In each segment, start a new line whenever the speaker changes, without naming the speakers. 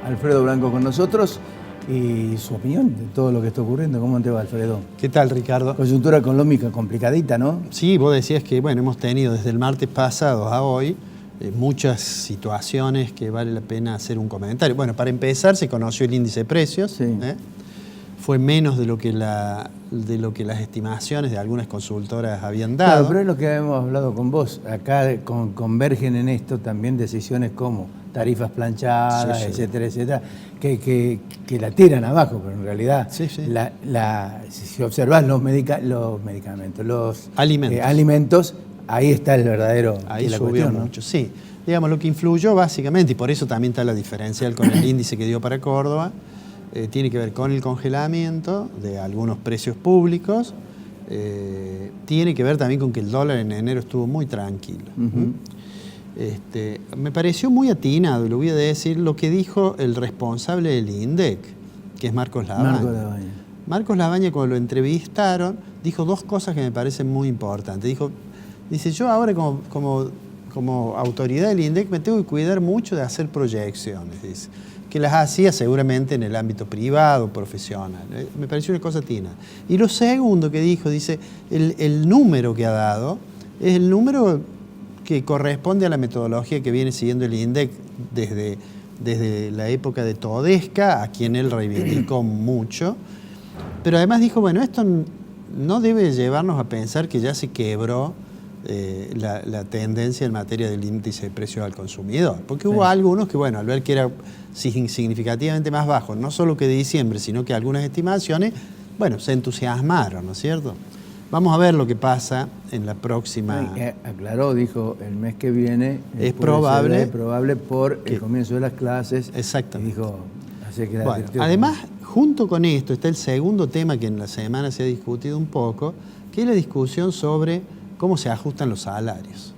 Alfredo Blanco con nosotros y su opinión de todo lo que está ocurriendo. ¿Cómo te va, Alfredo?
¿Qué tal, Ricardo?
Coyuntura económica complicadita, ¿no?
Sí, vos decías que bueno, hemos tenido desde el martes pasado a hoy muchas situaciones que vale la pena hacer un comentario. Bueno, para empezar, se conoció el índice de precios.
Sí.
Fue menos de lo que las estimaciones de algunas consultoras habían dado.
Claro, pero es lo que hemos hablado con vos. Acá convergen en esto también decisiones como tarifas planchadas,
Sí.
etcétera, etcétera, que la tiran abajo, pero en realidad,
Sí.
si observás los medicamentos, los
Alimentos.
ahí está el verdadero.
Ahí
la
subió
cuestión, ¿no?
mucho, sí. Digamos, lo que influyó básicamente, y por eso también está la diferencial con el índice que dio para Córdoba, tiene que ver con el congelamiento de algunos precios públicos, tiene que ver también con que el dólar en enero estuvo muy tranquilo. Me pareció muy atinado, y lo voy a decir, lo que dijo el responsable del INDEC, que es Marcos Labaña. Marcos Labaña, cuando lo entrevistaron, dijo dos cosas que me parecen muy importantes. Dice, yo ahora como autoridad del INDEC me tengo que cuidar mucho de hacer proyecciones, dice, que las hacía seguramente en el ámbito privado, profesional. Me pareció una cosa tina. Y lo segundo que dijo, dice, el número que ha dado es el número que corresponde a la metodología que viene siguiendo el INDEC desde la época de Todesca, a quien él reivindicó mucho. Pero además dijo, bueno, esto no debe llevarnos a pensar que ya se quebró la tendencia en materia del índice de precios al consumidor. Porque hubo algunos que, bueno, al ver que era significativamente más bajo, no solo que de diciembre, sino que algunas estimaciones, bueno, se entusiasmaron, ¿no es cierto? Vamos a ver lo que pasa en la próxima.
Aclaró, dijo, el mes que viene
es probable
por el comienzo de las clases.
Exactamente.
Y dijo, así que
bueno, además, junto con esto está el segundo tema que en la semana se ha discutido un poco, que es la discusión sobre cómo se ajustan los salarios.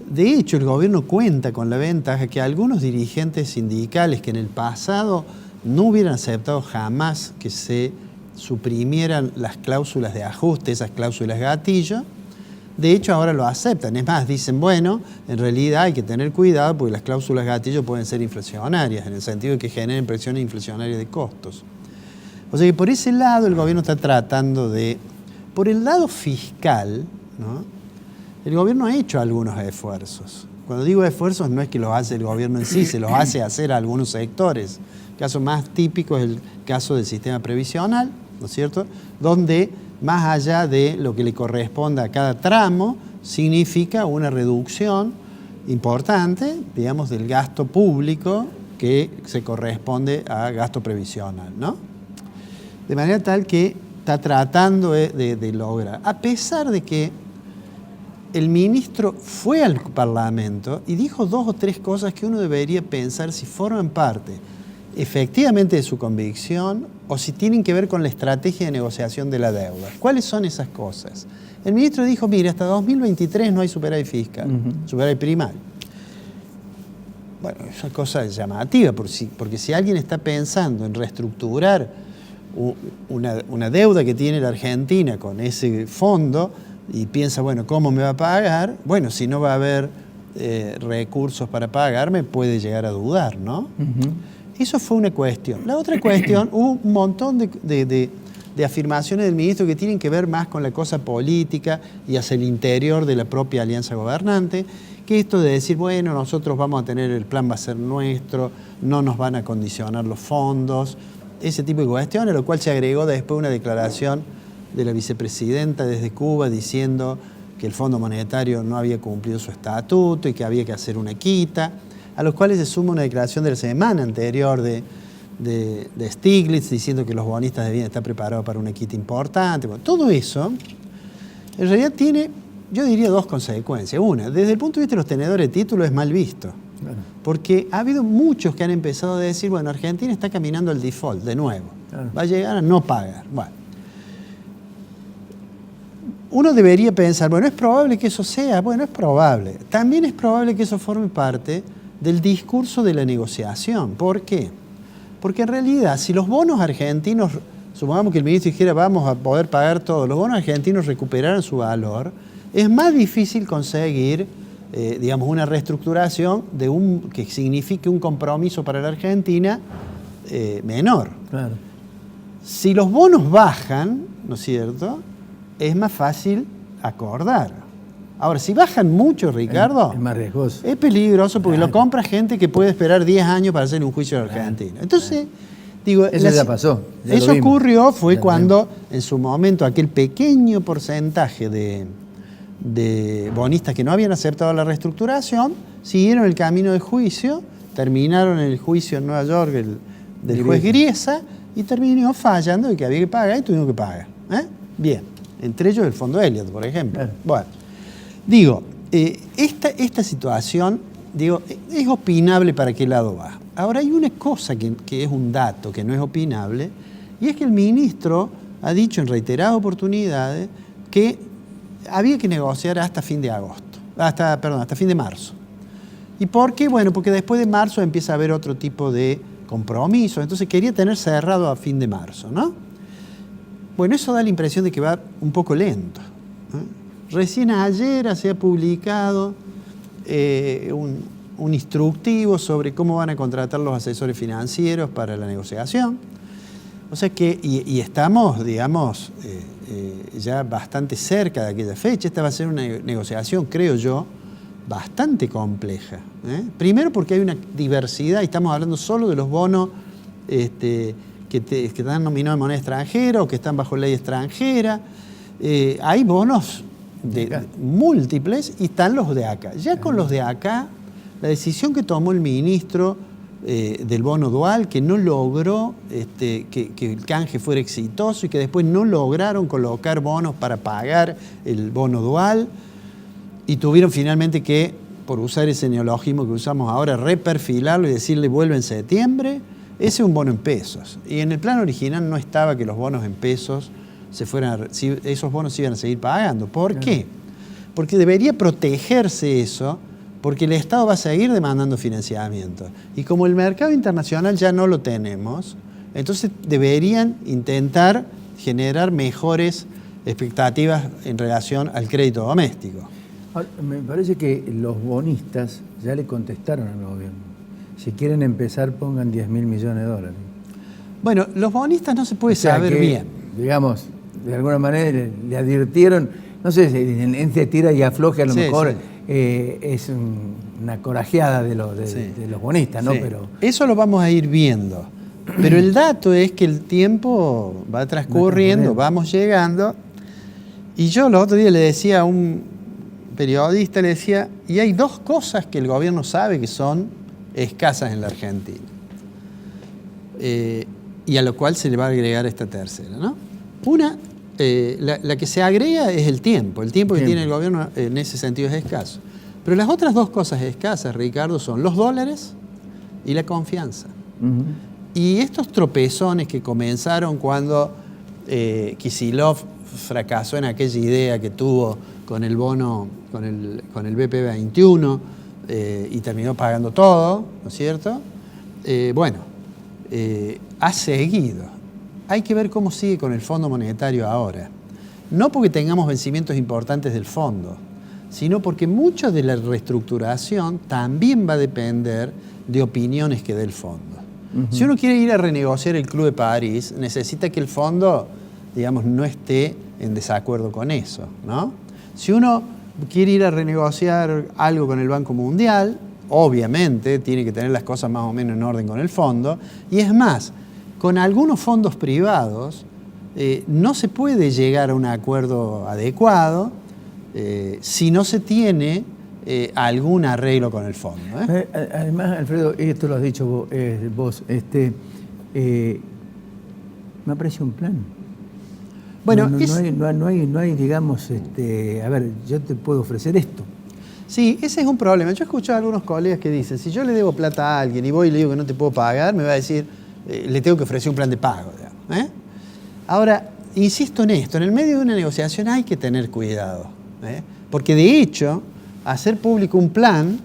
De hecho, el gobierno cuenta con la ventaja que algunos dirigentes sindicales que en el pasado no hubieran aceptado jamás que se suprimieran las cláusulas de ajuste, esas cláusulas gatillo, de hecho ahora lo aceptan. Es más, dicen, bueno, en realidad hay que tener cuidado porque las cláusulas gatillo pueden ser inflacionarias, en el sentido de que generen presiones inflacionarias de costos. O sea que por ese lado el gobierno está tratando de... Por el lado fiscal, ¿no? El gobierno ha hecho algunos esfuerzos. Cuando digo esfuerzos no es que los hace el gobierno en sí, se los hace hacer a algunos sectores. El caso más típico es el caso del sistema previsional, ¿no es cierto?, donde más allá de lo que le corresponda a cada tramo, significa una reducción importante, digamos, del gasto público que se corresponde a gasto previsional, ¿no? De manera tal que está tratando de lograr, a pesar de que el ministro fue al Parlamento y dijo dos o tres cosas que uno debería pensar si forman parte efectivamente de su convicción o si tienen que ver con la estrategia de negociación de la deuda. ¿Cuáles son esas cosas? El ministro dijo, mire, hasta 2023 no hay superávit fiscal, superávit primario. Bueno, es una cosa llamativa, porque si alguien está pensando en reestructurar una deuda que tiene la Argentina con ese fondo y piensa, bueno, ¿cómo me va a pagar? Bueno, si no va a haber recursos para pagarme, puede llegar a dudar, ¿no? Eso fue una cuestión. La otra cuestión, hubo un montón de afirmaciones del ministro que tienen que ver más con la cosa política y hacia el interior de la propia alianza gobernante, que esto de decir, bueno, nosotros vamos a tener, el plan va a ser nuestro, no nos van a condicionar los fondos, ese tipo de cuestiones, a lo cual se agregó después una declaración de la vicepresidenta desde Cuba diciendo que el Fondo Monetario no había cumplido su estatuto y que había que hacer una quita, a los cuales se suma una declaración de la semana anterior de Stiglitz diciendo que los bonistas debían estar preparados para una quita importante. Bueno, todo eso en realidad tiene, yo diría, dos consecuencias. Una, desde el punto de vista de los tenedores de títulos es mal visto. Claro. Porque ha habido muchos que han empezado a decir, bueno, Argentina está caminando al default de nuevo. Claro. Va a llegar a no pagar. Bueno, uno debería pensar, bueno, ¿es probable que eso sea? Bueno, es probable. También es probable que eso forme parte del discurso de la negociación. ¿Por qué? Porque en realidad, si los bonos argentinos, supongamos que el ministro dijera vamos a poder pagar todo, los bonos argentinos recuperaran su valor, es más difícil conseguir digamos, una reestructuración que signifique un compromiso para la Argentina menor.
Claro.
Si los bonos bajan, ¿no es cierto?, es más fácil acordar. Ahora, si bajan mucho, Ricardo,
es más riesgoso.
es peligroso porque lo compra gente que puede esperar 10 años para hacer un juicio en Argentina. Entonces, digo,
eso ya pasó. Ya
eso
lo vimos.
ocurrió, fue
Ya lo
cuando en su momento aquel pequeño porcentaje de bonistas que no habían aceptado la reestructuración siguieron el camino de juicio, terminaron el juicio en Nueva York del juez Griesa y terminó fallando de que había que pagar y tuvimos que pagar. Bien, entre ellos el Fondo Elliott, por ejemplo.
Claro.
Bueno, digo, esta situación, digo, es opinable para qué lado va. Ahora hay una cosa que es un dato que no es opinable, y es que el ministro ha dicho en reiteradas oportunidades que había que negociar hasta fin de agosto, hasta fin de marzo. ¿Y por qué? Bueno, porque después de marzo empieza a haber otro tipo de compromiso, entonces quería tener cerrado a fin de marzo, ¿no? Bueno, eso da la impresión de que va un poco lento. Recién ayer se ha publicado un instructivo sobre cómo van a contratar los asesores financieros para la negociación. O sea que, y estamos, digamos, ya bastante cerca de aquella fecha. Esta va a ser una negociación, creo yo, bastante compleja. Primero porque hay una diversidad, y estamos hablando solo de los bonos que están nominados en moneda extranjera o que están bajo ley extranjera. Hay bonos múltiples y están los de acá. Ya con los de acá, la decisión que tomó el ministro del bono dual, que no logró que el canje fuera exitoso y que después no lograron colocar bonos para pagar el bono dual y tuvieron finalmente que, por usar ese neologismo que usamos ahora, reperfilarlo y decirle vuelve en septiembre. Ese es un bono en pesos. Y en el plan original no estaba que los bonos en pesos esos bonos se iban a seguir pagando. ¿Por qué? Porque debería protegerse eso, porque el Estado va a seguir demandando financiamiento. Y como el mercado internacional ya no lo tenemos, entonces deberían intentar generar mejores expectativas en relación al crédito doméstico.
Ahora, me parece que los bonistas ya le contestaron al gobierno. Si quieren empezar, pongan 10.000 millones de dólares.
Bueno, los bonistas no se puede saber bien.
Digamos, de alguna manera le advirtieron, no sé si en este tira y afloje a lo mejor es una corajeada de los bonistas, ¿no?
Sí.
Pero
eso lo vamos a ir viendo. Pero el dato es que el tiempo va transcurriendo, vamos llegando. Y yo los otros días le decía a un periodista, le decía, y hay dos cosas que el gobierno sabe que son escasas en la Argentina. Y a lo cual se le va a agregar esta tercera, ¿no? Una, la que se agrega es el tiempo que tiene el gobierno en ese sentido es escaso. Pero las otras dos cosas escasas, Ricardo, son los dólares y la confianza. Y estos tropezones que comenzaron cuando Kicillof fracasó en aquella idea que tuvo con el bono, con el BP21, y terminó pagando todo, ¿no es cierto? Ha seguido. Hay que ver cómo sigue con el Fondo Monetario ahora. No porque tengamos vencimientos importantes del fondo, sino porque mucho de la reestructuración también va a depender de opiniones que dé el fondo. Si uno quiere ir a renegociar el Club de París, necesita que el fondo, digamos, no esté en desacuerdo con eso, ¿no? Si uno quiere ir a renegociar algo con el Banco Mundial, obviamente tiene que tener las cosas más o menos en orden con el fondo. Y es más, con algunos fondos privados no se puede llegar a un acuerdo adecuado si no se tiene algún arreglo con el fondo.
Además, Alfredo, esto lo has dicho vos, me parece un plan.
Bueno,
no hay, digamos, a ver, yo te puedo ofrecer esto.
Sí, ese es un problema. Yo he escuchado a algunos colegas que dicen, si yo le debo plata a alguien y voy y le digo que no te puedo pagar, me va a decir, le tengo que ofrecer un plan de pago. Ahora, insisto en esto, en el medio de una negociación hay que tener cuidado. Porque de hecho, hacer público un plan,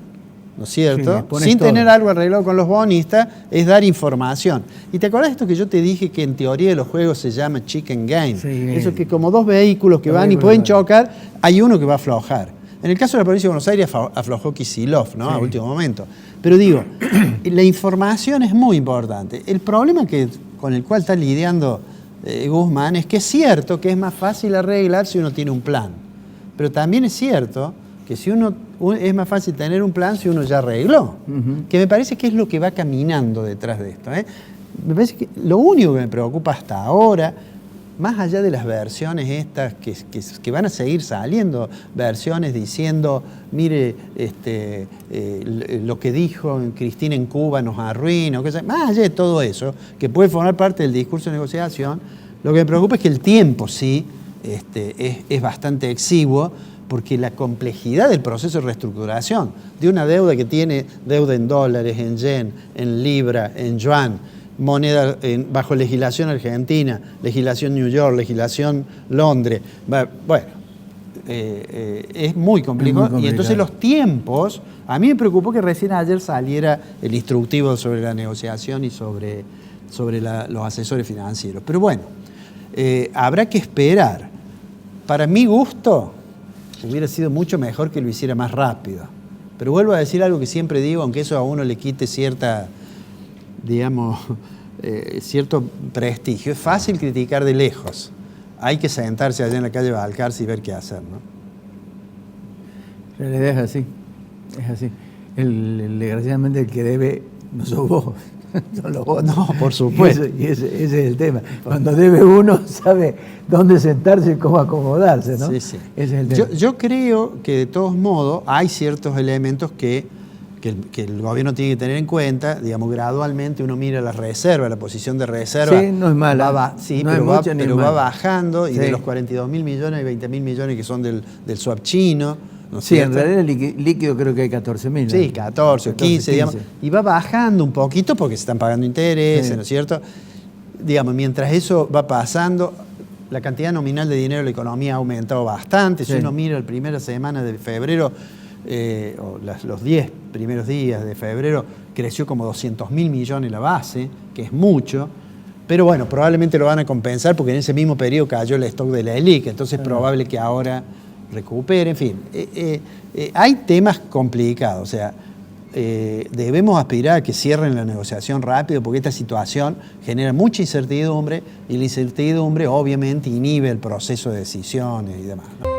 ¿no es cierto?, sin tener algo arreglado con los bonistas, es dar información. ¿Y te acordás de esto que yo te dije que en teoría de los juegos se llama chicken game? Sí, eso que como dos vehículos que van y pueden chocar, hay uno que va a aflojar. En el caso de la provincia de Buenos Aires aflojó Kicillof, ¿no? Sí. A último momento. Pero digo, la información es muy importante. El problema con el cual está lidiando Guzmán es que es cierto que es más fácil arreglar si uno tiene un plan. Pero también es cierto que es más fácil tener un plan si uno ya arregló. Que me parece que es lo que va caminando detrás de esto. Me parece que lo único que me preocupa hasta ahora, más allá de las versiones estas que van a seguir saliendo, versiones diciendo, mire, lo que dijo Cristina en Cuba nos arruina, más allá de todo eso, que puede formar parte del discurso de negociación, lo que me preocupa es que el tiempo sí es bastante exiguo, porque la complejidad del proceso de reestructuración de una deuda que tiene deuda en dólares, en yen, en libra, en yuan, moneda bajo legislación argentina, legislación New York, legislación Londres, bueno, es muy complicado. Y entonces los tiempos, a mí me preocupó que recién ayer saliera el instructivo sobre la negociación y sobre los asesores financieros. Pero bueno, habrá que esperar. Para mi gusto, hubiera sido mucho mejor que lo hiciera más rápido. Pero vuelvo a decir algo que siempre digo, aunque eso a uno le quite cierta, digamos, cierto prestigio. Es fácil criticar de lejos. Hay que sentarse allá en la calle Balcarce y ver qué hacer, ¿no?
La realidad es así. Es así. Desgraciadamente el que debe no sos vos. Son los otros.
No, por supuesto.
Y ese es el tema. Cuando debe uno, sabe dónde sentarse y cómo acomodarse, ¿no?
Sí, sí.
Ese es el tema.
Yo creo que de todos modos hay ciertos elementos que el gobierno tiene que tener en cuenta. Digamos, gradualmente uno mira las reservas, la posición de reserva.
Sí, no es mala.
Va bajando, y sí. De los 42.000 millones, hay 20.000 millones que son del swap chino. ¿No
sí, en realidad el líquido creo que hay 14.000. ¿no?
Sí, 14 o 15, digamos. Y va bajando un poquito porque se están pagando intereses, sí. ¿No es cierto? Digamos, mientras eso va pasando, la cantidad nominal de dinero de la economía ha aumentado bastante. Sí. Si uno mira la primera semana de febrero, o los 10 primeros días de febrero, creció como 200.000 millones la base, que es mucho. Pero bueno, probablemente lo van a compensar porque en ese mismo periodo cayó el stock de la ELIC, entonces es probable que ahora recupere, en fin. Hay temas complicados, o sea, debemos aspirar a que cierren la negociación rápido porque esta situación genera mucha incertidumbre y la incertidumbre obviamente inhibe el proceso de decisiones y demás, ¿no?